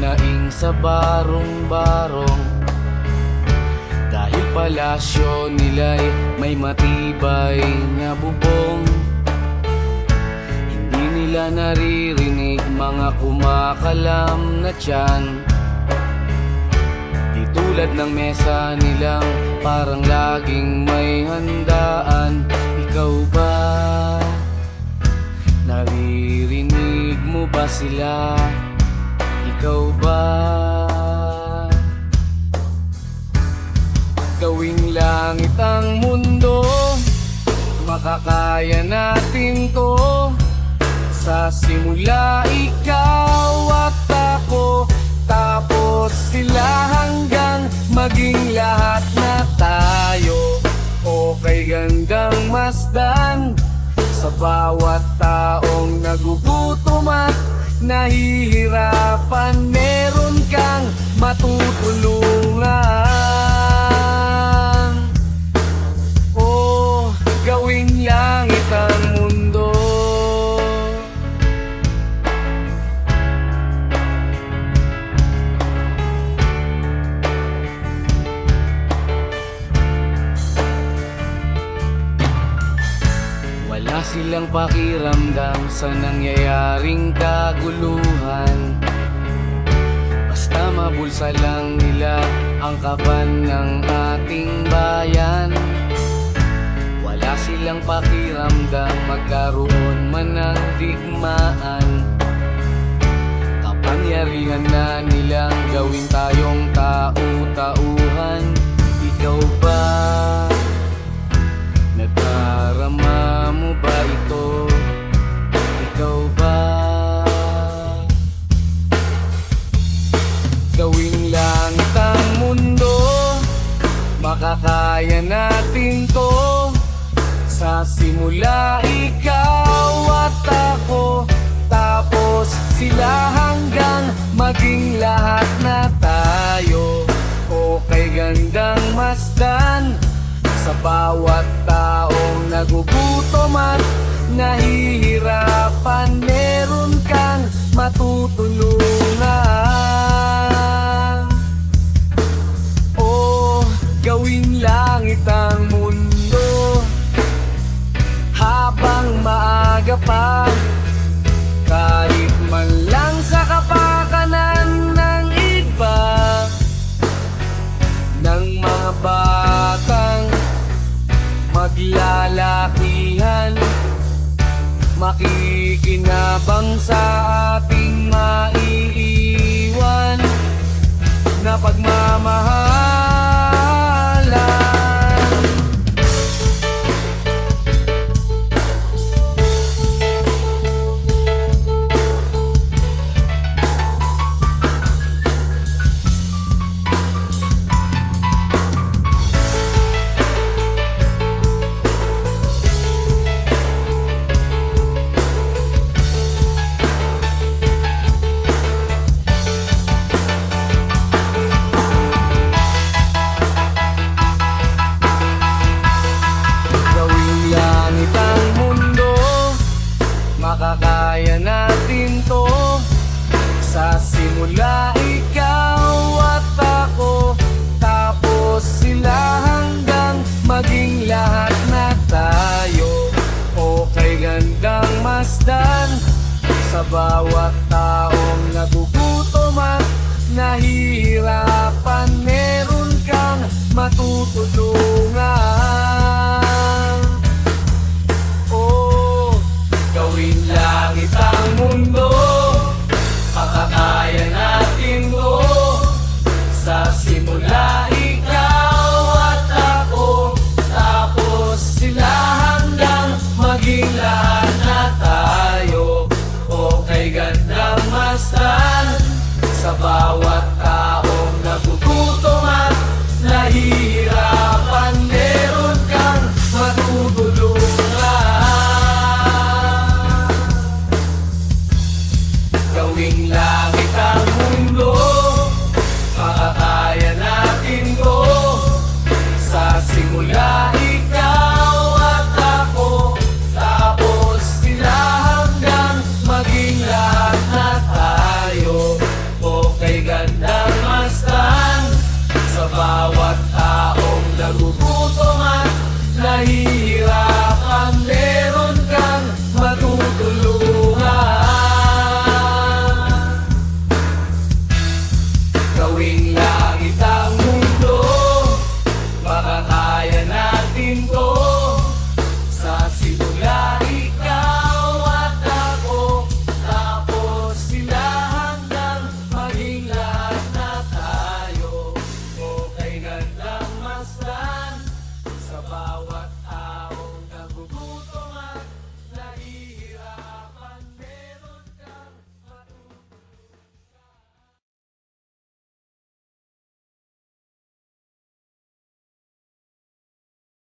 naing sa barong-barong. Dahil palasyo nila'y may matibay na bubong, hindi nila naririnig mga kumakalam na tiyan. Di tulad ng mesa nilang parang laging may handaan. Ikaw ba? Naririnig mo ba sila? Ikaw ba? Gawing langit ang mundo, makakaya natin to. Sa simula ikaw at ako, tapos sila hanggang maging lahat na tayo. Okay gandang masdan sa bawat taong nagugutom at nahihirapan, meron kang matutulungan. Oh, gawing langit ang mundo. Wala silang pakiramdam sa nangyayaring kaguluhan, basta mabulsa lang nila ang kaban ng ating bayan. Wala silang pakiramdam magkaroon man ng digmaan, kapangyarihan na nilang gawin tayong tau-tauhan. Ikaw ba? Nadarama mo ba ito? Ikaw ba? Gawing langit ang mundo, makakaya natin to. Sa simula ikaw at ako, tapos sila hanggang maging lahat na tayo. Okay gandang masdan sa bawat taong nagugutom at nahihirapan, meron kang matutulungan. Oh, gawing langit ang mundo habang maaga pa, kahit man lang sa kapakanan ng iba, ng mga batang maglalakihan, makikinabang sa ating maiiwan na pagmamahalan. Makakaya natin to. Sa simula ikaw at ako, tapos sila hanggang maging lahat na tayo. Okay gandang masdan sa bawat taong nagugutom at nahihirapan, meron kang matutulungan. Gawing langit ang mundo, makakaya natin to. Sa simula ikaw at ako, tapos sila hanggang maging lahat na tayo. Okay gandang masdan sa bawat